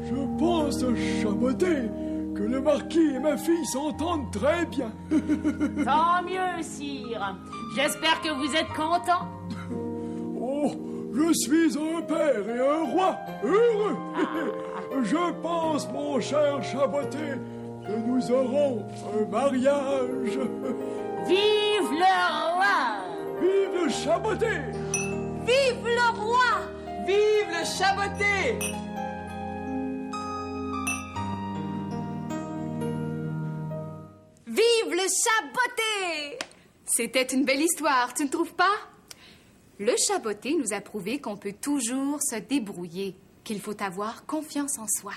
Je pense, Chaboté, que le marquis et ma fille s'entendent très bien. Tant mieux, sire. J'espère que vous êtes content. Oh, je suis un père et un roi heureux. Je pense, mon cher Chaboté, que nous aurons un mariage. Vive le roi! Vive le Chaboté! Vive le roi! Vive le chat botté! Vive le chat botté! C'était une belle histoire, tu ne trouves pas? Le chat botté nous a prouvé qu'on peut toujours se débrouiller, qu'il faut avoir confiance en soi.